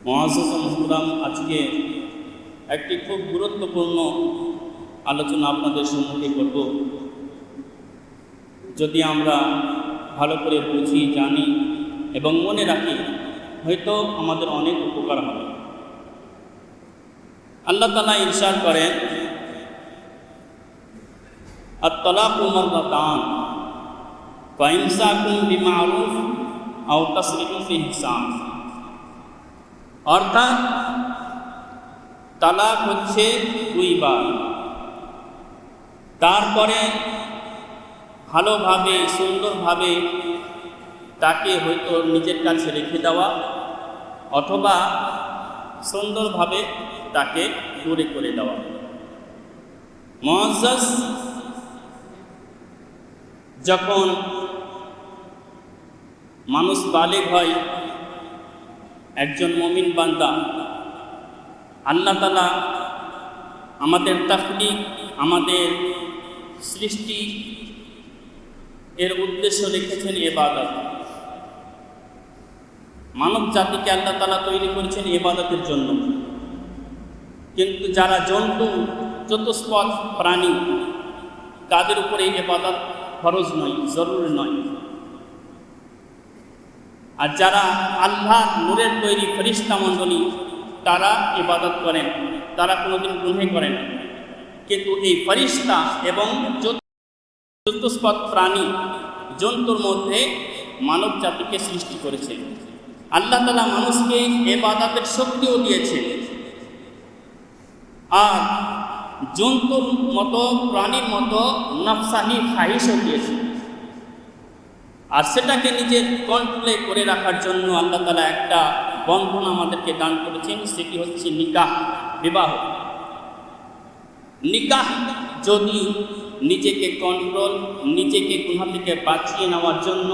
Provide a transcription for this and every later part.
মুআজ্জাজ মুহতারাম, আজকে একটি খুব গুরুত্বপূর্ণ আলোচনা আপনাদের সম্মুখে করব। যদি আমরা ভালো করে বুঝি, জানি এবং মনে রাখি, হয়তো আমাদের অনেক উপকার হবে। আল্লাহ তাআলা ইরশাদ করেন, আত-তালাকু মাররাতান ফাইমসাকুম বিমারুফ আও তাসরিহুম বিইহসান। অর্থাৎ তালাক হচ্ছে দুইবার, তারপরে ভালোভাবে সুন্দরভাবে তাকে হয়তো নিজের কাছে রেখে দেওয়া অথবা সুন্দরভাবে তাকে দূরে করে দেওয়া। মুআজ্জাজ যখন মানুষ বালেগ হয়, একজন মুমিন বান্দা, আল্লাহ তাআলা আমাদের তাখলিক, আমাদের সৃষ্টি এর উদ্দেশ্য রেখেছেন ইবাদত। মানব জাতিকে আল্লাহ তাআলা তৈরি করেছেন ইবাদতের জন্য, কিন্তু যারা জন্তু, চতুষ্পদ প্রাণী, তাদের উপরে ইবাদত ফরজ নয়, জরুরি নয়। আর যারা আল্লাহর নূরের তৈরি ফেরেশতা মণ্ডলী, তারা ইবাদত করেন, তারা কোনোদিন গুনাহ করেন না। কিন্তু এই ফেরেশতা এবং চতুষ্পদ প্রাণী, জন্তুর মধ্যে মানব জাতিকে সৃষ্টি করেছে। আল্লাহ তাআলা মানুষকে ইবাদতের শক্তিও দিয়েছে, আর জন্তুর মতো, প্রাণীর মতো নফসানি খাহিশও দিয়েছে। আর সেটাকে নিজের কন্ট্রোলে করে রাখার জন্য আল্লাহ তাআলা একটা বন্ধন আমাদেরকে দান করেছেন, সেটি হচ্ছে নিকাহ, বিবাহ। নিকাহ যদি নিজেকে কন্ট্রোল, নিজেকে গুনাহ থেকে বাঁচিয়ে নেওয়ার জন্য,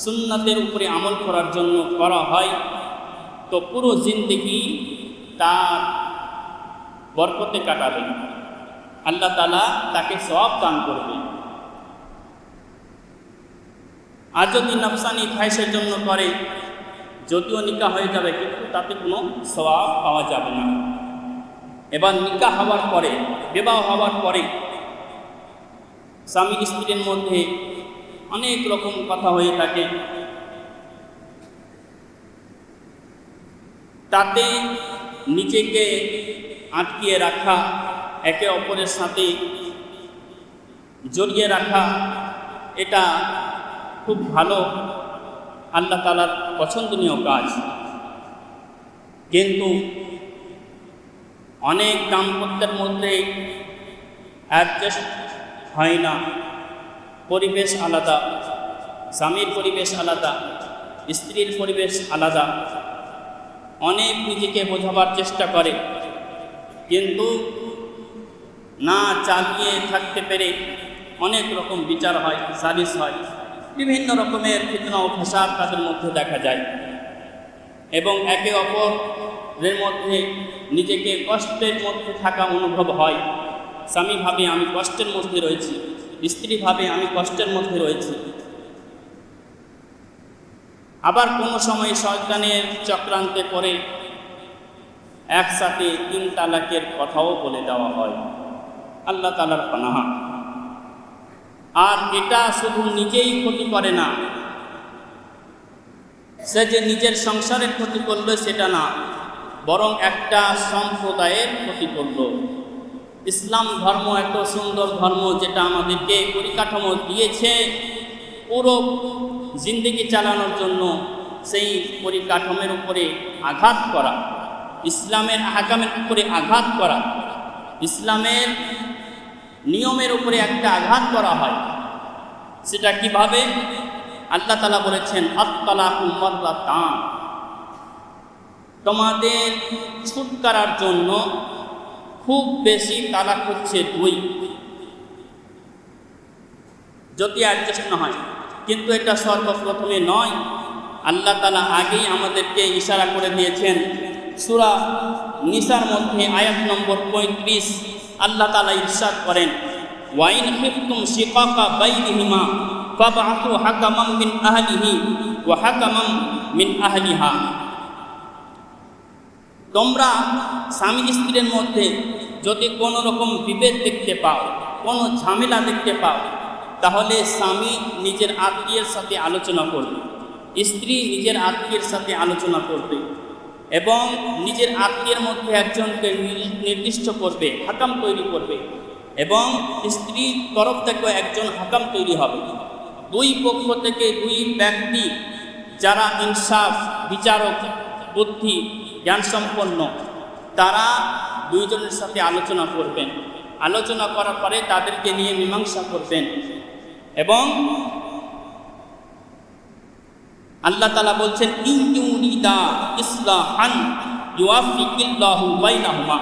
সুন্নাতের উপরে আমল করার জন্য করা হয়, তো পুরো জিন্দেগি তার বরকতে কাটাবে, আল্লাহ তাআলা তাকে সওয়াব দান করবে। আর যদি নফসানি খায়েশের জন্য করে, যদিও নিকাহ হয়ে যাবে, কিন্তু তাতে কোনো সওয়াব পাওয়া যাবে না। এবার নিকাহ হওয়ার পরে, বিবাহ হওয়ার পরে স্বামী স্ত্রীর মধ্যে অনেক রকম কথা হয়ে থাকে, তাতে নিজেকে আটকিয়ে রাখা, একে অপরের সাথে জড়িয়ে রাখা, এটা খুব ভালো, আল্লাহ তাআলার পছন্দনীয় কাজ। কিন্তু অনেক দাম্পত্যের মধ্যে অ্যাডজাস্ট হয় না। পরিবেশ আলাদা, স্বামীর পরিবেশ আলাদা, স্ত্রীর পরিবেশ আলাদা। অনেক নিজেকে বোঝাবার চেষ্টা করে, কিন্তু না চালিয়ে থাকতে পেরে অনেক রকম বিচার হয়, সালিশ হয়, বিভিন্ন রকমের ফিতনা ও ফাসাদ তাদের মধ্যে দেখা যায়, এবং একে অপরের মধ্যে নিজেকে কষ্টের মধ্যে থাকা অনুভব হয়। স্বামী ভাবে আমি কষ্টের মধ্যে রয়েছি, স্ত্রী ভাবে আমি কষ্টের মধ্যে রয়েছি। আবার কোনো সময় শয়তানের চক্রান্তে পড়ে একসাথে 3 তালাকের কথাও বলে দেওয়া হয়, আল্লাহ তাআলার পানাহ। আর এটা শুধু নিজেই ক্ষতি করে না, সে যে নিজের সংসারের ক্ষতি করলো সেটা না, বরং একটা সম্প্রদায়ের ক্ষতি করলো। ইসলাম ধর্ম এত সুন্দর ধর্ম, যেটা আমাদেরকে পরিকাঠামো দিয়েছে পুরো জিন্দেগি চালানোর জন্য, সেই পরিকাঠামোর উপরে আঘাত করা, ইসলামের আহকামের উপরে আঘাত করা, ইসলামের নিয়মের উপরে একটা আঘাত করা হয়। সেটা কিভাবে? আল্লাহ তাআলা বলেছেন, আত-তালাকু মাররাতান, তোমাদের ছুটকারার জন্য খুব বেশি তালাক হচ্ছে 2, যদি অ্যাডজাস্ট না হয়। কিন্তু এটা সর্বপ্রথমে নয়, আল্লাহ তাআলা আগেই আমাদেরকে ইশারা করে দিয়েছেন। সূরা নিসার মধ্যে আয়াত নম্বর 35 আল্লাহ তাআলা ইরশাদ করেন, ওয়া ইন খিফতুম শিকাকা বাইনিহিমা ফাবআথু হাকামান মিন আহলিহি ওয়া হাকামান মিন আহলিহা। তোমরা স্বামী স্ত্রীর মধ্যে যদি কোনো রকম বিভেদ দেখতে পাও, কোনো ঝামেলা দেখতে পাও, তাহলে স্বামী নিজের আত্মীয়ের সাথে আলোচনা করবে, স্ত্রী নিজের আত্মীয়ের সাথে আলোচনা করবে এবং নিজের আত্মীয়ের মধ্যে একজনকে নির্দিষ্ট করবে, হাকাম তৈরি করবে এবং স্ত্রীর তরফ থেকেও একজন হাকাম তৈরি হবে। দুই পক্ষ থেকে দুই ব্যক্তি যারা ইনসাফ, বিচারক, বুদ্ধি, জ্ঞানসম্পন্ন, তারা দুইজনের সাথে আলোচনা করবেন। আলোচনা করার পরে তাদেরকে নিয়ে মীমাংসা করবেন এবং আল্লাহ তাআলা বলছেন ইন ইউরিদা ইসলাহান ইউওয়াফিকিল্লাহু বাইনাহুমা।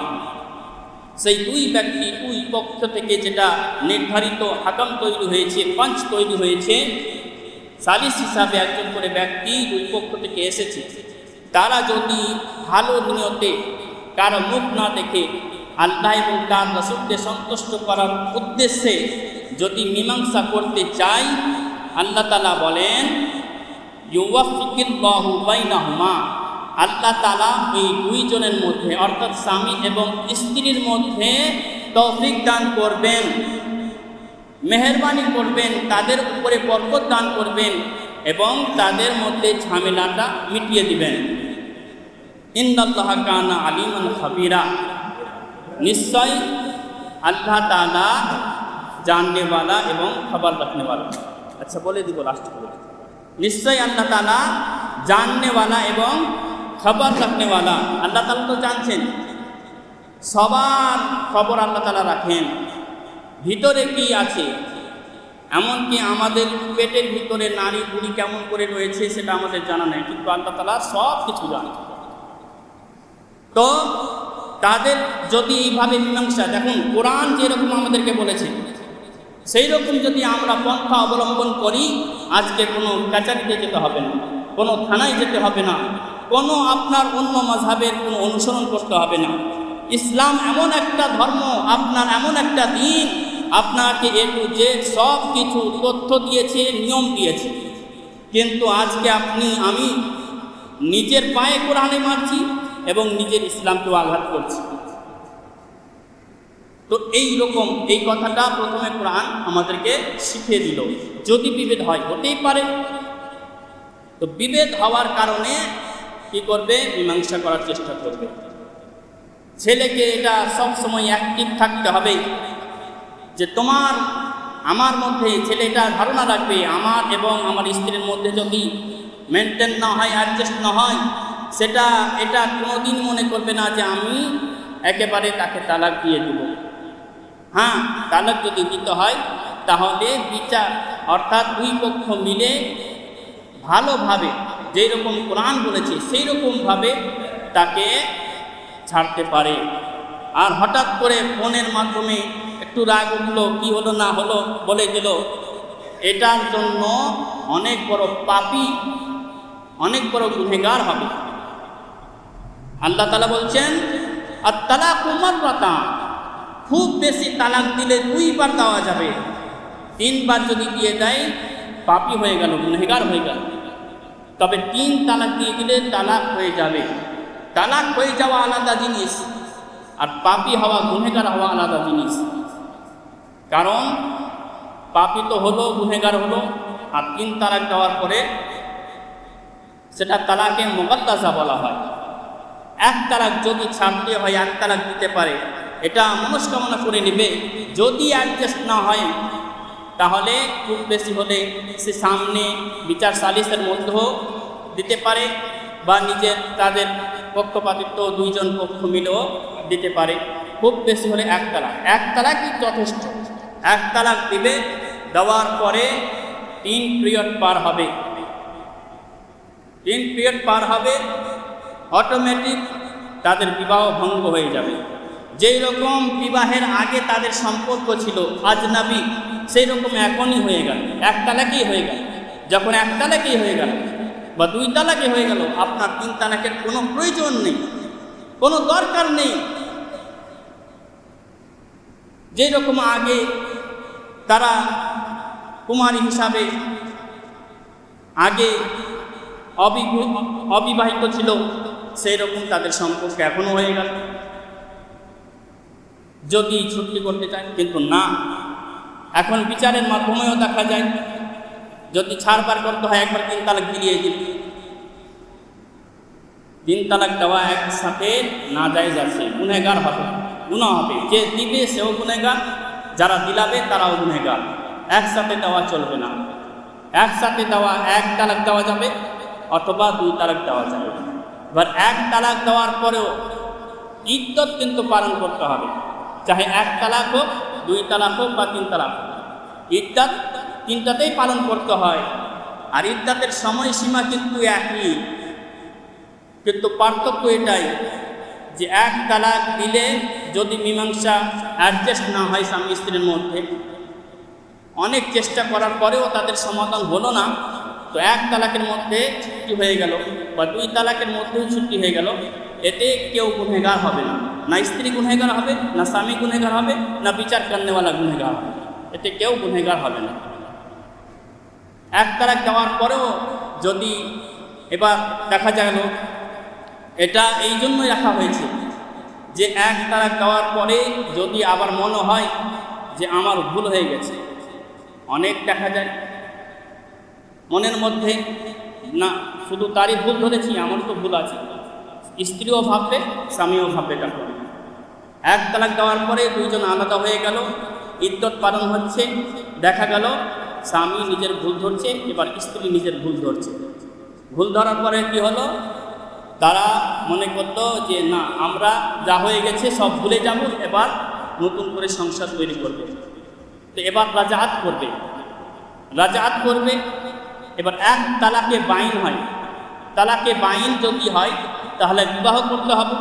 সেই দুই ব্যক্তি, দুই পক্ষ থেকে যেটা নির্ধারিত হাকাম তৈরি হয়েছে, পাঁচ তৈরি হয়েছে, সালিস হিসাবে একজন করে ব্যক্তি দুই পক্ষ থেকে এসেছে, তারা যদি ভালো নিয়তে কারো মুখ না দেখে আল্লাহ এবং তার রাসূলকে সন্তুষ্ট করার উদ্দেশ্যে যদি মীমাংসা করতে চায়, আল্লাহ তাআলা বলেন ইউওয়াফিকিল্লাহু বাইনাহুমা, আল্লাহ তাআলা এই দুইজনের মধ্যে অর্থাৎ স্বামী এবং স্ত্রীর মধ্যে তৌফিক দান করবেন, মেহেরবানি করবেন, তাদের উপরে বরকত দান করবেন এবং তাদের মধ্যে ঝামেলাটা মিটিয়ে দিবেন। ইন্নাল্লাহা কানা আলিমান খাবীরা, নিশ্চয় আল্লাহ তাআলা জাননেওয়ালা এবং খবর রাখনেওয়ালা। আচ্ছা বলে দিব, লাস্ট বলে দিব। নিশ্চয় আল্লাহ তাআলা জাননেওয়ালা এবং খবর রাখনেওয়ালা। আল্লাহ তাআলা তো জানছেন, সবার খবর আল্লাহ তাআলা রাখেন, ভিতরে কি আছে, এমনকি আমাদের পেটের ভিতরে নারী বুড়ি কেমন করে রয়েছে সেটা আমাদের জানা নেই, কিন্তু আল্লাহ তাআলা সব কিছু জানেন। তো তাদের যদি এইভাবে মীমাংসা, দেখুন কোরআন যেরকম আমাদেরকে বলেছে সেই রকম যদি আমরা পন্থা অবলম্বন করি, আজকে কোনো কাচারিতে যেতে হবে না, কোনো থানায় যেতে হবে না, কোনো আপনার অন্য মাযহাবের কোনো অনুসরণ করতে হবে না। ইসলাম এমন একটা ধর্ম, আপনার এমন একটা দিন, আপনাকে এ টু জেড সব কিছু তথ্য দিয়েছে, নিয়ম দিয়েছে, কিন্তু আজকে আপনি আমি নিজের পায়ে কোরআনে মারছি এবং নিজের ইসলামকেও আঘাত করছি। তো এই রকম এই কথাটা প্রথমে কোরআন আমাদেরকে শিখিয়ে দিল। যদি বিভেদ হয়, হতেই পারে, তো বিভেদ হওয়ার কারণে কি করবে, মীমাংসা করার চেষ্টা করবে। ছেলেকে এটা সব সময় অ্যাক্টিভ থাকতে হবে যে তোমার আমার মধ্যে, ছেলে এটা ধারণা রাখবে আমার এবং আমার স্ত্রীর মধ্যে যদি মেনটেন না হয়, অ্যাডজাস্ট না হয়, এটা কোনোদিন মনে করবে না যে আমি একেবারে তাকে তালাক দিয়ে দেব। হ্যাঁ, তালাক যদি দিতে হয় তাহলে বিচার অর্থাৎ দুই পক্ষ মিলে ভালোভাবে যেই রকম কোরআন বলেছে সেই রকমভাবে তাকে ছাড়তে পারে। আর হঠাৎ করে ফোনের মাধ্যমে একটু রাগ উঠলো, কি হলো না হলো বলে গেল, এটার জন্য অনেক বড় পাপী, অনেক বড় গুনহগার হবে। আল্লাহ তাআলা বলছেন আত-তালাকু মাররাতান, খুব বেশি তালাক দিলে 2 বার দেওয়া যাবে, 3 বার যদি দিয়ে দেয় পাপী হয়ে গেল, গুনহগার হয়ে গেল। তবে 3 তালাক দিয়ে দিলে তালাক হয়ে যাবে। তালাক হয়ে যাওয়া আলাদা জিনিস, আর পাপী হওয়া, গুনহগার হওয়া আলাদা জিনিস। কারণ পাপী তো হলো, গুনহগার হলো, আর 3 তালাক দেওয়ার পরে সেটা তালাকে মুগাল্লাযা বলা হয়। 1 তালাক যদি ছাড়তে হয় 1 তালাক দিতে পারে, এটা মনস্কামনা করে নেবে। যদি অ্যাডজাস্ট না হয় তাহলে খুব বেশি হলে সে সামনে বিচার সালিসের মধ্যেও দিতে পারে বা নিজের তাদের পক্ষপাতিত্ব 2 জন পক্ষ মিলেও দিতে পারে। খুব বেশি হলে 1 তালাক, 1 তালাকই যথেষ্ট। 1 তালাক দিবে, দেওয়ার পরে 3 পিরিয়ড পার হবে। 3 পিরিয়ড পার হবে, অটোমেটিক তাদের বিবাহ ভঙ্গ হয়ে যাবে। যেই রকম বিবাহের আগে তাদের সম্পর্ক ছিল আজনাবী, সেই রকম এখনই হয়ে গেল, 1 তালাকই হয়ে গেল। যখন 1 তালাকই হয়ে গেল বা 2 তালাকই হয়ে গেল, আপনার 3 তালাকের কোনো প্রয়োজন নেই, কোনো দরকার নেই। যেই রকম আগে তারা কুমারী হিসাবে আগে অবিবাহিত ছিল, সেই রকম তাদের সম্পর্ক এখনও হয়ে গেল যদি ছুটি করতে চায়। কিন্তু না, এখন বিচারের মাধ্যমেও দেখা যায় যদি ছাড়বার করতে হয় একবার 3 তালাক দিয়ে দিল। 3 তালাক দেওয়া একসাথে না যায় যাচ্ছে, গুনহগার হবে, গুনাহ হবে। যে দিবে সেও গুনহগার, যারা দিলাবে তারাও গুনহগার। একসাথে দেওয়া চলবে না। একসাথে দেওয়া 1 তালাক দেওয়া যাবে অথবা 2 তালাক দেওয়া যাবে। এবার 1 তালাক দেওয়ার পরেও ইদ্দত কিন্তু পালন করতে হবে, চাহে 1 তালাক হোক, 2 তালাক হোক বা 3 তালাক হোক। ইদ্দত 3টাতেই পালন করতে হয়। আর ইদ্দতের সময়সীমা কিন্তু একই, কিন্তু পার্থক্য এটাই যে 1 তালাক দিলে যদি মীমাংসা অ্যাডজাস্ট না হয় স্বামী স্ত্রীর মধ্যে, অনেক চেষ্টা করার পরেও তাদের সমাধান হলো না, তো 1 তালাকের মধ্যে ছুটি হয়ে গেল বা 2 তালাকের মধ্যেও ছুটি হয়ে গেল, এতে কেউ গুনহগার হবে না। না স্ত্রী গুনহগার হবে, না স্বামী গুনহগার হবে, না বিচার করনেওয়ালা গুনহগার হবে। এতে কেউ গুনহগার হবে না। 1 তালাক দেওয়ার পরেও যদি এবার দেখা গেল, এটা এই জন্যই রাখা হয়েছে যে 1 তালাক দেওয়ার পরে যদি আবার মনে হয় যে আমার ভুল হয়ে গেছে, অনেক দেখা যায় মনের মধ্যে না শুধু তারই ভুল ধরেছি, আমার তো ভুল আছে, স্ত্রীও ভাববে স্বামীও ভাববে। এটা করে 1 তালাক দেওয়ার পরে 2 জন আলাদা হয়ে গেল, ইদ্দত পালন হচ্ছে, দেখা গেল স্বামী নিজের ভুল ধরছে, এবার স্ত্রী নিজের ভুল ধরছে। ভুল ধরার পরে কি হলো, তারা মনে করলো যে না আমরা যা হয়ে গেছে সব ভুলে যাব, এবার নতুন করে সংসার তৈরি করবে। তো এবার রাজাত করবে। এবার 1 তালাকে বাইন হয়। তালাকে বাইন যদি হয় তাহলে বিবাহ করতে হবে,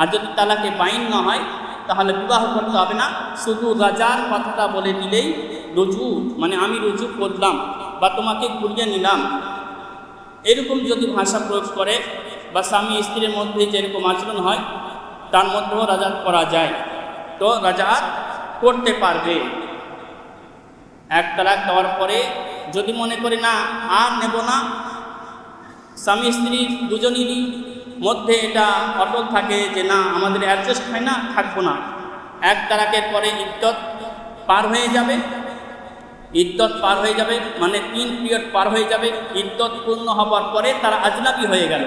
আর যদি তালাকে বাইন না হয় তাহলে বিবাহ করতে হবে না। শুধু রাজার কথাটা বলে দিলেই রুজু, মানে আমি রুজু করলাম বা তোমাকে ঘুরিয়ে নিলাম, এরকম যদি ভাষা প্রয়োগ করে বা স্বামী স্ত্রীর মধ্যে যেরকম আচরণ হয় তার মধ্যেও রাজাত করা যায়, তো রাজাত করতে পারবে। 1 তালাক দেওয়ার পরে যদি মনে করে না আর নেব না, স্বামী স্ত্রী দুজনেরই মধ্যে এটা অটল থাকে যে না আমাদের অ্যাডজাস্ট হয় না, থাকবো না, 1 তালাকের পরে ইদ্দত পার হয়ে যাবে। ইদ্দত পার হয়ে যাবে মানে 3 পিরিয়ড পার হয়ে যাবে। ইদ্দত পূর্ণ হবার পরে তারা আজনাবি হয়ে গেল,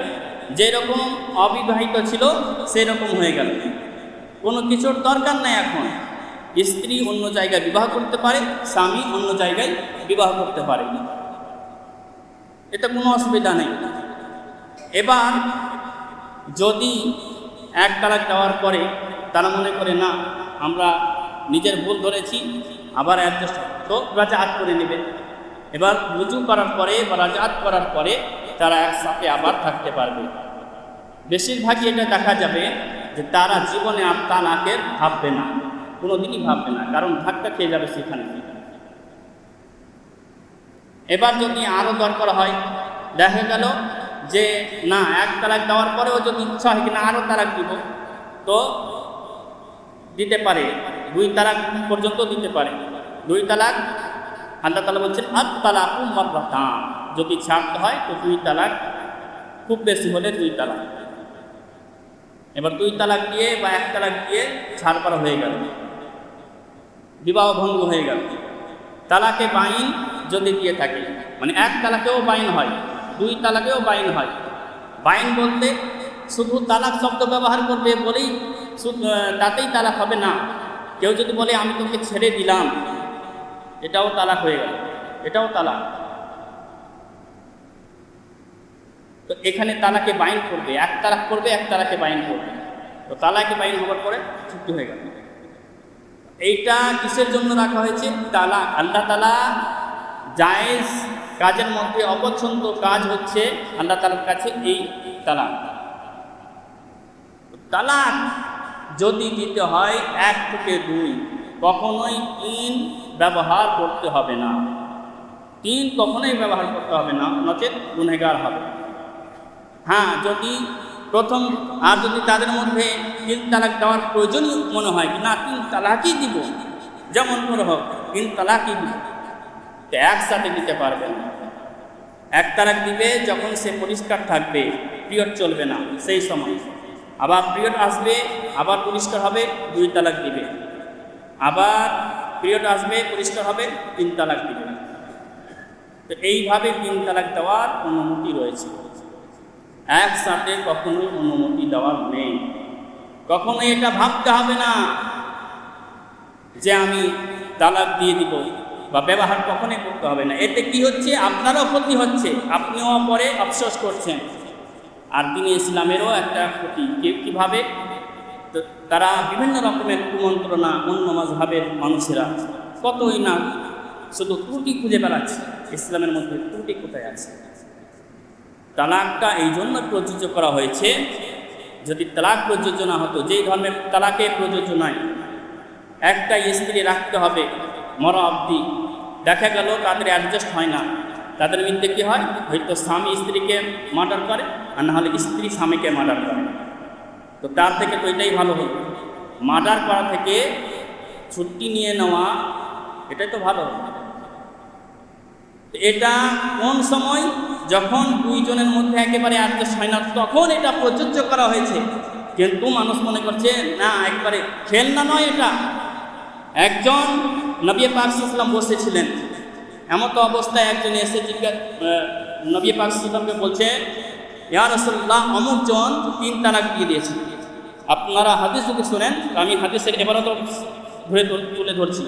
যেরকম অবিবাহিত ছিল সেরকম হয়ে গেল, কোনো কিছুর দরকার নেই। এখন স্ত্রী অন্য জায়গায় বিবাহ করতে পারে, স্বামী অন্য জায়গায় বিবাহ করতে পারে, এটা কোনো অসুবিধা নেই। এবার যদি 1 তালাক দেওয়ার পরে তারা মনে করে না আমরা নিজের ভুল ধরেছি, আবার অ্যাডজাস্ট, তো রাজাত করে নেবে। এবার রুজু করার পরে বা রাজাত করার পরে তারা একসাথে আবার থাকতে পারবে। বেশিরভাগই এটা দেখা যাবে যে তারা জীবনে আর তালাকের ভাববে না, কোনোদিনই ভাববে না, কারণ ধাক্কা খেয়ে যাবে সেখানে। এবার যদি আরও দরকার হয়, দেখা গেল যে না 1 তালাক দেওয়ার পরেও যদি ইচ্ছা হয় কিনা আরও তালাক দিব, তো দিতে পারে, 2 তালাক পর্যন্ত দিতে পারে। 2 তালাক আল্লাহ তাআলা বলছেন আত-তালাকু মাররাতান, যদি ছাড়তে হয় তো 2 তালাক, খুব বেশি হলে 2 তালাক। এবার 2 তালাক দিয়ে বা 1 তালাক দিয়ে ছাড় করা হয়ে গেল, বিবাহ ভঙ্গ হয়ে গেল। তালাকে বাইন যদি দিয়ে থাকে, মানে 1 তালাকেও বাইন হয়, 2 তালাকেও বাইন হয়। বাইন বলতে শুধু তালাক শব্দ ব্যবহার করবে বলেই তাতেই তালাক হবে না। কেউ যদি বলে আমি তোকে ছেড়ে দিলাম, এটাও তালাক হয়ে গেল, এটাও তালাক। তো এখানে তালাকে বাইন করবে, 1 তালাক করবে, 1 তালাকে বাইন করবে, তো তালাকে বাইন হওয়ার পরে ছুটি হয়ে গেল। এইটা কিসের জন্য রাখা হয়েছে? তালাক। আল্লাহ তাআলা জায়েজ কাজের মধ্যে অপছন্দ কাজ হচ্ছে আল্লাহ তাআলার কাছে এই তালাক। তালাক যদি দিতে হয় 1 থেকে 2, কখনোই 3 ব্যবহার করতে হবে না। 3 কখনোই ব্যবহার করতে হবে না, নচেত গুনহগার হবে। হ্যাঁ, যদি প্রথম আর যদি তাদের মধ্যে 3 তালাক দেওয়ার প্রয়োজনই মনে হয় কি না 3 তালাকই দিব, যেমন করে হোক 3 তালাকই দিব, তো একসাথে দিতে পারবে না। 1 তালাক দিবে যখন সে পরিষ্কার থাকবে, পিরিয়ড চলবে না সেই সময়। আবার পিরিয়ড আসবে, আবার পরিষ্কার হবে, 2 তালাক দিবে। আবার পিরিয়ড আসবে, পরিষ্কার হবে, 3 তালাক দিবে। তো এইভাবে 3 তালাক দেওয়ার অনুমতি রয়েছে। একসাথে কখনোই অনুমতি দেওয়ার নেই। কখনোই এটা ভাবতে হবে না যে আমি তালাক দিয়ে দিব, বা ব্যবহার কখনোই করতে হবে না। এতে কি হচ্ছে? আপনারও ক্ষতি হচ্ছে, আপনিও পরে আফসোস করছেন। আর দিনে ইসলামেরও একটা ক্ষতি। কীভাবে? তো তারা বিভিন্ন রকমের কুমন্ত্রণা, অন্য মাযহাবের মানুষেরা কতই না শুধু ত্রুটি খুঁজে বেড়াচ্ছে। ইসলামের মধ্যে ত্রুটি কোথায় আছে? তালাকটা এই জন্য প্রযোজ্য করা হয়েছে, যদি তালাক প্রযোজ্য না হতো, যেই ধর্মের তালাকে প্রযোজ্য নয়, একটা স্ত্রী রাখতে হবে মরা অবধি, দেখা গেল তাদের অ্যাডজাস্ট হয় না, তাদের মধ্যে কী হয়? হয়তো স্বামী স্ত্রীকে মার্ডার করে, আর না হলে স্ত্রী স্বামীকে মার্ডার করে। তো তার থেকে তো এটাই ভালো হলো, মার্ডার করা থেকে ছুটি নিয়ে নেওয়া, এটাই তো ভালো। এটা কোন সময়? যখন দুইজনের মধ্যে একেবারে অ্যাডজাস্ট হয় না, তখন এটা প্রযোজ্য করা হয়েছে। কিন্তু মানুষ মনে করছে না, একবারে খেলনা নয় এটা। একজন নবী পাক সাল্লাল্লাহু আলাইহি ওয়াসাল্লাম বসেছিলেন, এমন তো অবস্থায় একজন এসে নবী পাক সাল্লাল্লাহু আলাইহি ওয়াসাল্লামকে বলছে, ইয়া রাসূলুল্লাহ, অমুক জন 3 তালাক দিয়ে দিয়েছে। আপনারা হাদিস যদি শোনেন, আমি হাদিসের এবারত ধরে তুলে ধরছি।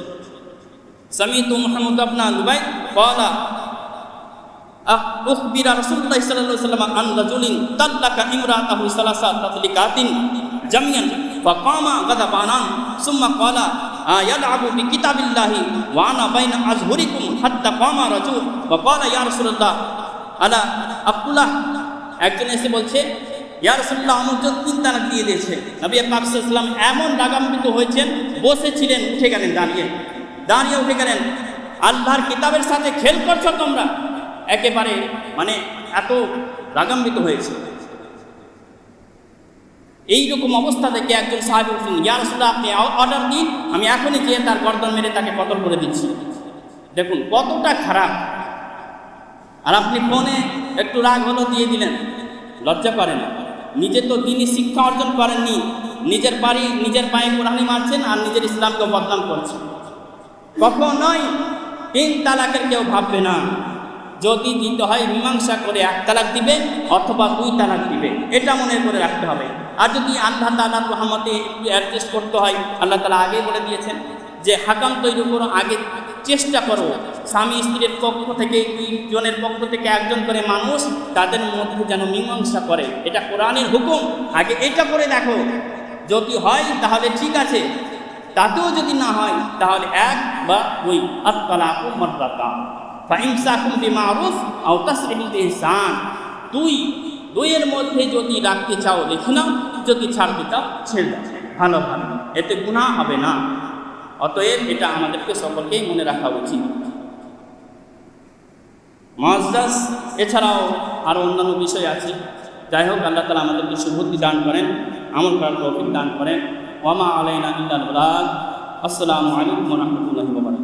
সামিতু মুহাম্মদ ইবনে লুবাই ক্বালা উখবিরা রাসূলুল্লাহ সাল্লাল্লাহু আলাইহি ওয়াসাল্লাম আন রাজুলিন তাল্লাকা ইমরাতাহু সালাসা তাতলিকাতিন জামিয়ান ফাকামা গাদাবানান সুম্মা ক্বালা ইয়ালআবু বিকিতাবিল্লাহি ওয়া আনা বাইনা আযহুরিকুম হাত্তা কামা রাজুল ওয়া ক্বালা ইয়া রাসূলুল্লাহ আলা আব্দুল্লাহ। একজন এসে বলছে, ইয়া রাসূলুল্লাহ, আমজন 3 তালাক দিয়ে দিয়েছে। নবী পাক সাল্লাল্লাহু আলাইহি ওয়াসাল্লাম এমন রাগান্বিত হয়েছেন, বসেছিলেন, উঠে গেলেন, দাঁড়িয়ে উঠে গেলেন। আল্লাহর কিতাবের সাথে খেল করছো তোমরা, একেবারে মানে এত রাগান্বিত হয়েছে। এইরকম অবস্থা থেকে একজন সাহাবী বলছেন, ইয়া রাসূলুল্লাহ, আপনি অর্ডার দিন, আমি এখনই গিয়ে তার গর্দন মেরে তাকে কতল করে দিচ্ছি। দেখুন কতটা খারাপ। আর আপনি ফোনে একটু রাগ হলো দিয়ে দিলেন, লজ্জা করে না? নিজে তো দিনই শিক্ষা অর্জন করেননি, নিজের পায়ে কোরআনি মারছেন, আর নিজের ইসলামকে বদনাম করছেন। কখনোই 3 তালাকের কেউ ভাববে না। যদি দিতে হয় মীমাংসা করে 1 তালাক দিবে অথবা 2 তালাক দিবে, এটা মনে করে রাখতে হবে। আর যদি আল্লাহ তাআলার রহমতে একটু অ্যাডজাস্ট করতে হয়, আল্লাহ তাআলা আগে বলে দিয়েছেন যে হাকাম তৈরি করো, আগে চেষ্টা করো স্বামী স্ত্রীর পক্ষ থেকে 2 জনের পক্ষ থেকে 1 জন করে মানুষ তাদের মধ্যে যেন মীমাংসা করে। এটা কোরআনের হুকুম, আগে এটা করে দেখো। যদি হয় তাহলে ঠিক আছে, তাতেও যদি না হয় তাহলে 1 বা 2 আত-তালাকু মাররাতান ফাইমসাকুম বিমারুফ আও তাসরিহুম বিইহসান। 2 এর মধ্যে যদি রাখতে চাও রেখে নাও, যদি ছাড়তে চাও ছেড়ে দাও, ভালো, এতে গুনাহ হবে না। অতএব এটা আমাদেরকে সকলকেই মনে রাখা উচিত। মুআজ্জাজ, এছাড়াও আরও অন্যান্য বিষয় আছে। যাই হোক, আল্লাহ তাআলা আমাদেরকে সুবুদ্ধি দান করেন, আমল করার তৌফিক দান করেন। ওয়া মা আলাইনা ইল্লাল বালাগ। আসসালামু আলাইকুম ওয়া রাহমাতুল্লাহি ওয়া বারাকাতুহু।